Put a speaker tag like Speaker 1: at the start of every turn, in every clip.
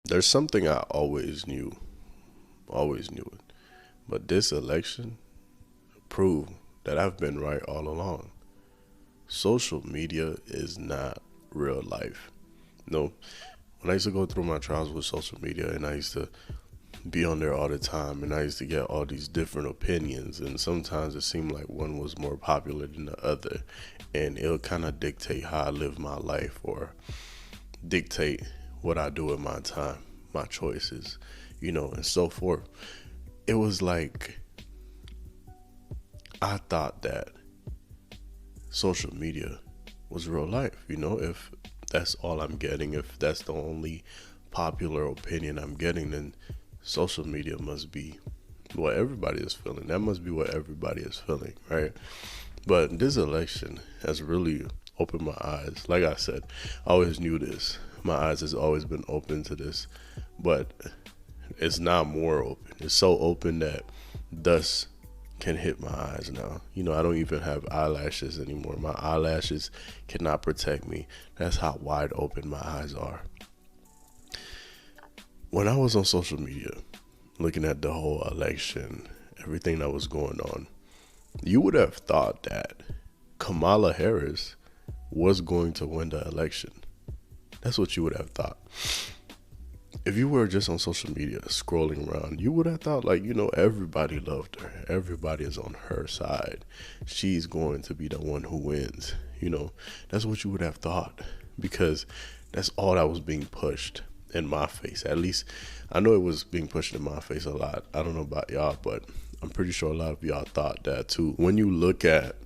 Speaker 1: There's something I always knew it. But this election proved that I've been right all along. Social media is not real life. No, when I used to go through my trials with social media and I used to be on there all the time and I used to get all these different opinions and sometimes it seemed like one was more popular than the other and it'll kind of dictate how I live my life or dictate what I do with my time, my choices, and so forth. It was like I thought that social media was real life, if that's all I'm getting, if that's the only popular opinion I'm getting, then social media must be what everybody is feeling. That must be what everybody is feeling, right? But this election has really opened my eyes. Like I said, I always knew this. My eyes has always been open to this, but it's not more open. It's so open that dust can hit my eyes now. I don't even have eyelashes anymore. My eyelashes cannot protect me. That's how wide open my eyes are. When I was on social media, looking at the whole election, everything that was going on, you would have thought that Kamala Harris was going to win the election. That's what you would have thought. If you were just on social media scrolling around, you would have thought, like, everybody loved her. Everybody is on her side. She's going to be the one who wins. That's what you would have thought because that's all that was being pushed in my face. At least I know it was being pushed in my face a lot. I don't know about y'all, but I'm pretty sure a lot of y'all thought that too. When you look at,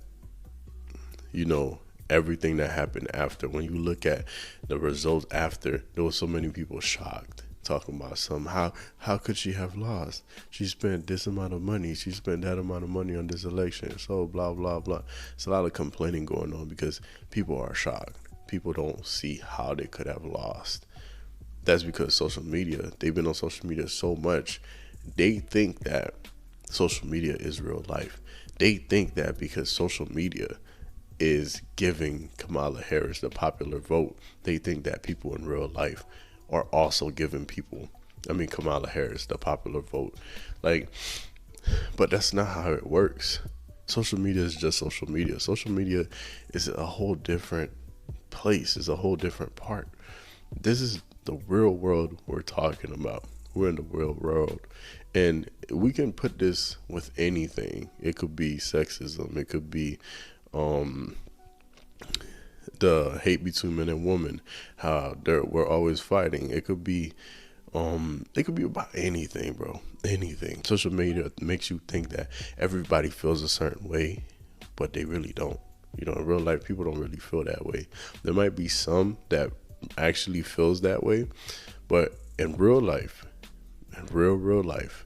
Speaker 1: everything that happened after, when you look at the results after, there was so many people shocked, talking about how could she have lost? She spent this amount of money, she spent that amount of money on this election, so blah blah blah. It's a lot of complaining going on because people are shocked. People don't see how they could have lost. That's because social media, they've been on social media so much, they think that social media is real life. They think that because social media is giving Kamala Harris the popular vote, they think that people in real life are also giving Kamala Harris the popular vote. Like, but that's not how it works. Social media is just social media. Social media is a whole different place, is a whole different part. This is the real world we're talking about. We're in the real world. And we can put this with anything. It could be sexism. It could be the hate between men and women, how we're always fighting. It could be about anything, bro. Anything. Social media makes you think that everybody feels a certain way, but they really don't. In real life, people don't really feel that way. There might be some that actually feels that way, but in real life, in real life,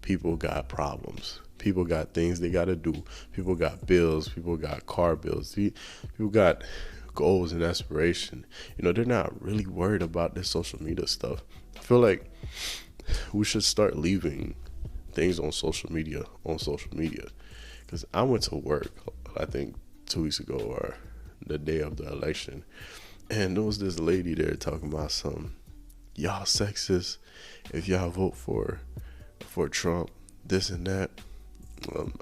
Speaker 1: people got problems. People got things they got to do. People got bills. People got car bills. People got goals and aspiration. They're not really worried about this social media stuff. I feel like we should start leaving things on social media. Because I went to work, I think 2 weeks ago or the day of the election, and there was this lady there talking about y'all sexist if y'all vote for Trump, this and that.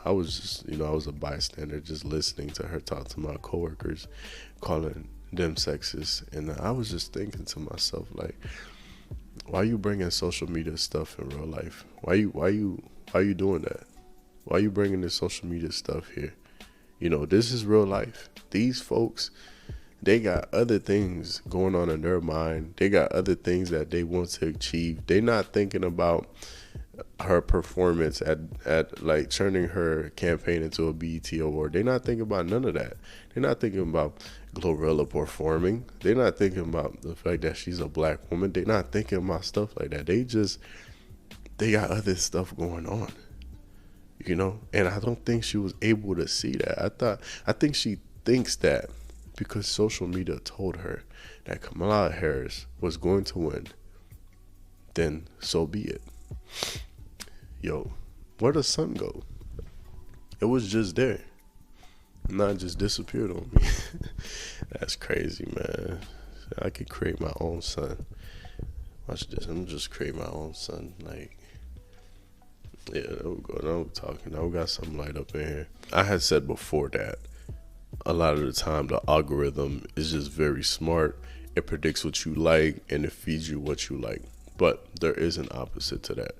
Speaker 1: I was just, I was a bystander just listening to her talk to my coworkers, calling them sexist. And I was just thinking to myself, like, why are you bringing social media stuff in real life? Why you doing that? Why are you bringing this social media stuff here? This is real life. These folks, they got other things going on in their mind. They got other things that they want to achieve. They're not thinking about her performance at like turning her campaign into a BET award. They're not thinking about none of that. They're not thinking about Glorilla performing. They're not thinking about the fact that she's a black woman. They're not thinking about stuff like that. They got other stuff going on, and I don't think she was able to see that. I think she thinks that because social media told her that Kamala Harris was going to win, then so be it. Yo, where'd the sun go? It was just there. Not just disappeared on me. That's crazy, man. I could create my own sun. Watch this. I'm just create my own son. Like, yeah, there we go. Now we're talking. Now we got some light up in here. I had said before that a lot of the time the algorithm is just very smart. It predicts what you like and it feeds you what you like. But there is an opposite to that.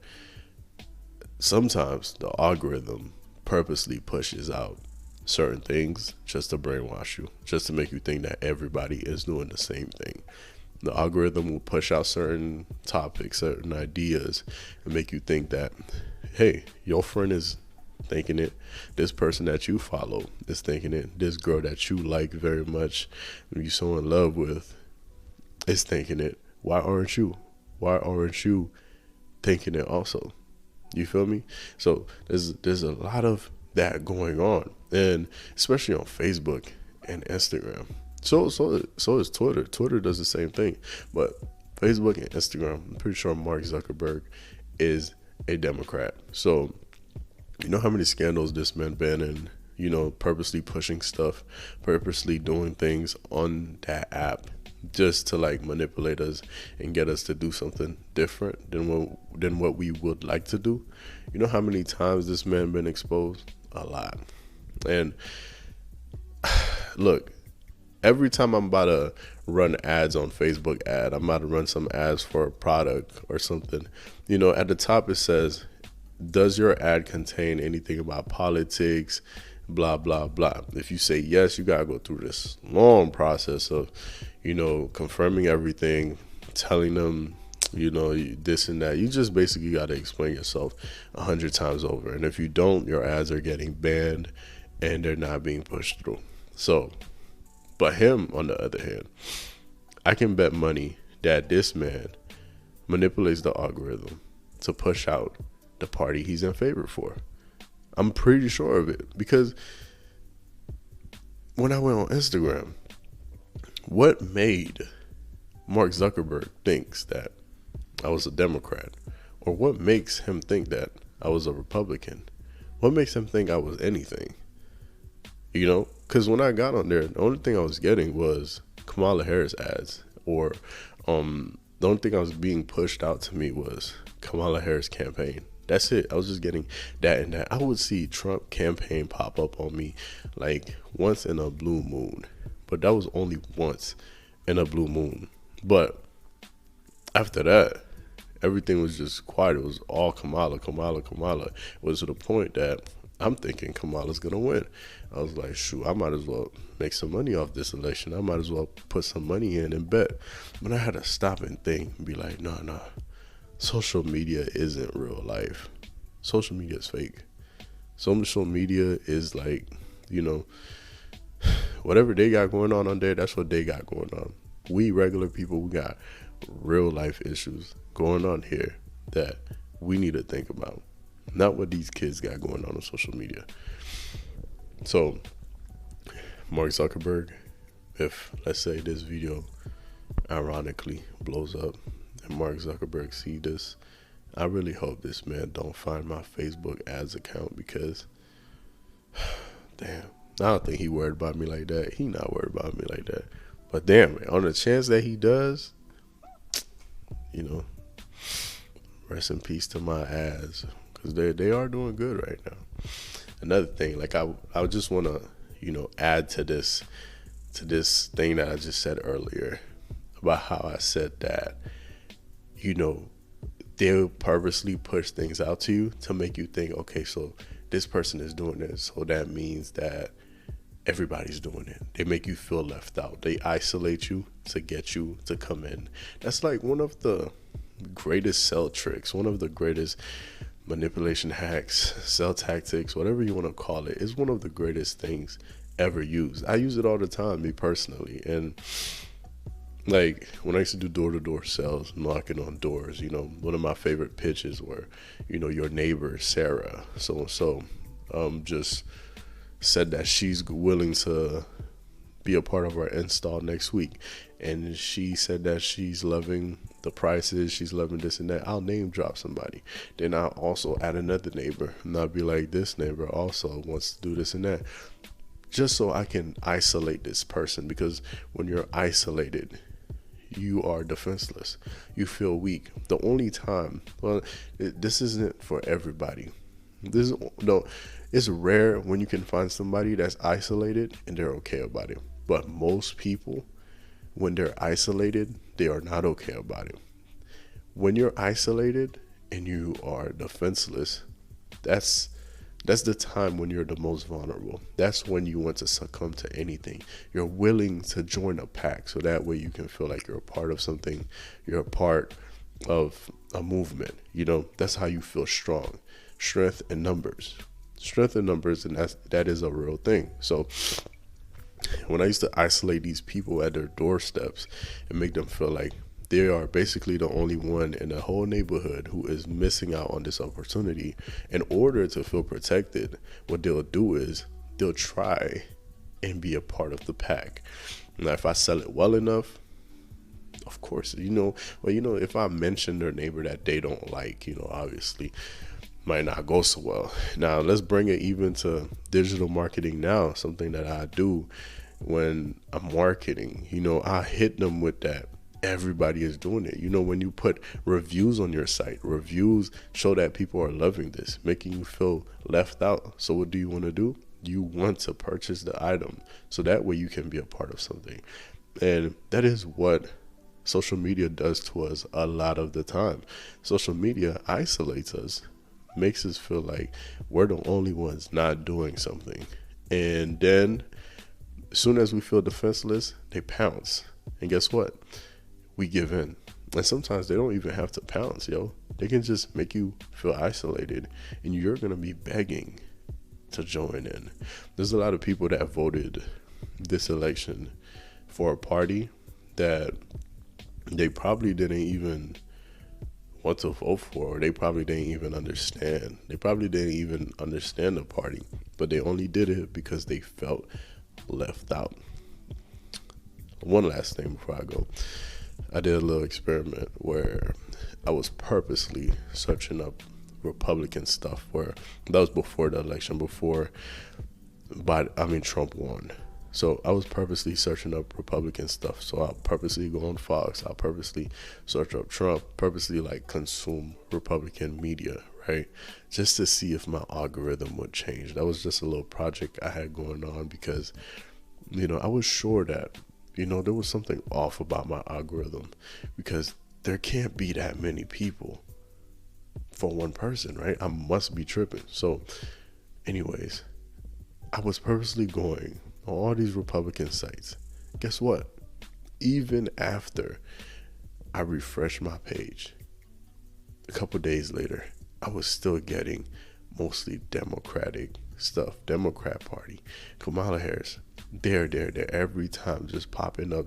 Speaker 1: Sometimes the algorithm purposely pushes out certain things just to brainwash you, just to make you think that everybody is doing the same thing. The algorithm will push out certain topics, certain ideas, and make you think that, hey, your friend is thinking it. This person that you follow is thinking it. This girl that you like very much, you're so in love with, is thinking it. Why aren't you? Why aren't you thinking it also? You feel me? So there's a lot of that going on, and especially on Facebook and Instagram. So is Twitter. Twitter does the same thing, but Facebook and Instagram, I'm pretty sure Mark Zuckerberg is a Democrat. So you know how many scandals this man been in, you know, purposely pushing stuff, purposely doing things on that app just to like manipulate us and get us to do something different than what we would like to do. You know how many times this man been exposed? A lot. And look, every time I'm about to run ads on Facebook ad, I'm about to run some ads for a product or something, you know, at the top it says, does your ad contain anything about politics, blah, blah, blah. If you say yes, you got to go through this long process of, you know, confirming everything, telling them, you know, this and that. You just basically got to explain yourself 100 times over. And if you don't, your ads are getting banned and they're not being pushed through. So, but him, on the other hand, I can bet money that this man manipulates the algorithm to push out the party he's in favor for. I'm pretty sure of it, because when I went on Instagram, what made Mark Zuckerberg thinks that I was a Democrat? Or what makes him think that I was a Republican? What makes him think I was anything? You know, because when I got on there, the only thing I was getting was Kamala Harris ads, or the only thing I was being pushed out to me was Kamala Harris campaign. That's it. I was just getting that and that. I would see Trump campaign pop up on me like once in a blue moon, but that was only once in a blue moon. But after that, everything was just quiet. It was all Kamala, Kamala, Kamala. It was to the point that I'm thinking Kamala's gonna win. I was like, shoot, I might as well make some money off this election. I might as well put some money in and bet. But I had to stop and think and be like, nah. Social media isn't real life. Social media is fake. Social media is like, you know, whatever they got going on there, that's what they got going on. We regular people, we got real life issues going on here that we need to think about. Not what these kids got going on social media. So, Mark Zuckerberg, if let's say this video ironically blows up, and Mark Zuckerberg see this, I really hope this man don't find my Facebook ads account, because damn, I don't think he worried about me like that. He not worried about me like that. But damn, man, on the chance that he does, you know, rest in peace to my ads, because they are doing good right now. Another thing, like I just want to, you know, add to this thing that I just said earlier about how I said that, you know, they'll purposely push things out to you to make you think, okay, so this person is doing this, so that means that everybody's doing it. They make you feel left out. They isolate you to get you to come in. That's like one of the greatest sell tricks, one of the greatest manipulation hacks, sell tactics, whatever you want to call it. It's one of the greatest things ever used. I use it all the time, me personally. And like when I used to do door-to-door sales, knocking on doors, you know, one of my favorite pitches were, you know, your neighbor Sarah so just said that she's willing to be a part of our install next week, and she said that she's loving the prices, she's loving this and that. I'll name drop somebody, then I'll also add another neighbor, and I'll be like, this neighbor also wants to do this and that, just so I can isolate this person. Because when you're isolated, you are defenseless. You feel weak. The only time, well, this isn't for everybody. This is, no, it's rare when you can find somebody that's isolated and they're okay about it. But most people, when they're isolated, they are not okay about it. When you're isolated and you are defenseless, that's the time when you're the most vulnerable. That's when you want to succumb to anything. You're willing to join a pack so that way you can feel like you're a part of something. You're a part of a movement. That's how you feel strong. Strength in numbers. Strength in numbers, and that is a real thing. So when I used to isolate these people at their doorsteps and make them feel like they are basically the only one in the whole neighborhood who is missing out on this opportunity, in order to feel protected, what they'll do is they'll try and be a part of the pack. Now, if I sell it well enough, of course, if I mention their neighbor that they don't like, obviously might not go so well. Now, let's bring it even to digital marketing now, something that I do when I'm marketing. I hit them with that. Everybody is doing it. When you put reviews on your site, reviews show that people are loving this, making you feel left out. So what do you want to do? You want to purchase the item so that way you can be a part of something. And that is what social media does to us a lot of the time. Social media isolates us, makes us feel like we're the only ones not doing something. And then as soon as we feel defenseless, they pounce. And guess what? We give in. And sometimes they don't even have to pounce, They can just make you feel isolated, and you're going to be begging to join in. There's a lot of people that voted this election for a party that they probably didn't even want to vote for, or they probably didn't even understand. They probably didn't even understand the party, but they only did it because they felt left out. One last thing before I go. I did a little experiment where I was purposely searching up Republican stuff, where that was before the election, Trump won. So I was purposely searching up Republican stuff. So I'll purposely go on Fox. I'll purposely search up Trump, purposely consume Republican media, right? Just to see if my algorithm would change. That was just a little project I had going on because, I was sure that, there was something off about my algorithm, because there can't be that many people for one person, right? I must be tripping. So anyways, I was purposely going on all these Republican sites. Guess what? Even after I refreshed my page, a couple days later, I was still getting mostly Democratic stuff. Democrat Party, Kamala Harris, there, every time, just popping up.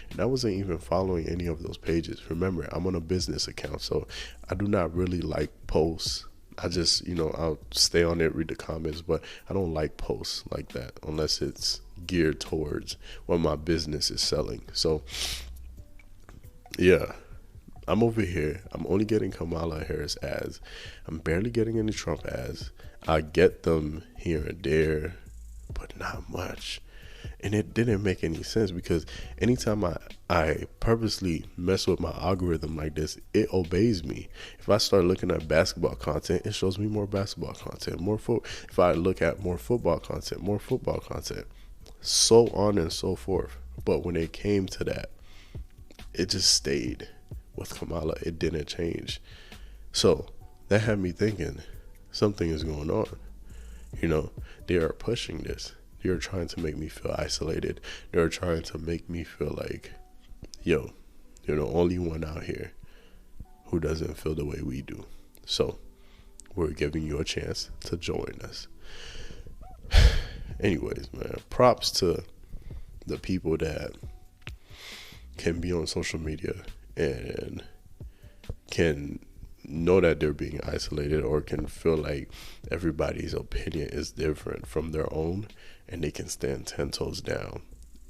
Speaker 1: And I wasn't even following any of those pages. Remember, I'm on a business account, so I do not really like posts. I just, I'll stay on it, read the comments, but I don't like posts like that unless it's geared towards what my business is selling. So, yeah, I'm over here. I'm only getting Kamala Harris ads. I'm barely getting any Trump ads. I get them here and there, but not much. And it didn't make any sense, because anytime I purposely mess with my algorithm like this, it obeys me. If I start looking at basketball content, it shows me more basketball content. If I look at more football content, more football content, so on and so forth. But when it came to that, it just stayed with Kamala. It didn't change. So that had me thinking something is going on. They are pushing this. They are trying to make me feel isolated. They are trying to make me feel like, you're the only one out here who doesn't feel the way we do. So we're giving you a chance to join us. Anyways, man, props to the people that can be on social media and can know that they're being isolated, or can feel like everybody's opinion is different from their own, and they can stand 10 toes down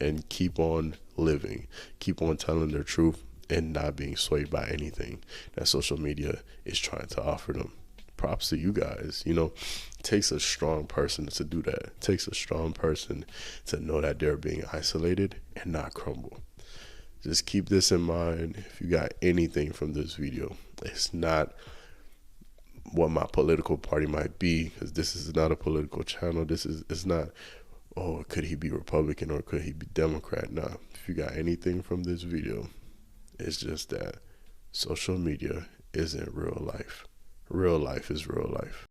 Speaker 1: and keep on living, keep on telling their truth, and not being swayed by anything that social media is trying to offer them. Props to you guys. It takes a strong person to do that. It takes a strong person to know that they're being isolated and not crumble. Just keep this in mind. If you got anything from this video, it's not what my political party might be, because this is not a political channel. It's not, oh, could he be Republican or could he be Democrat? Nah, if you got anything from this video, it's just that social media isn't real life. Real life is real life.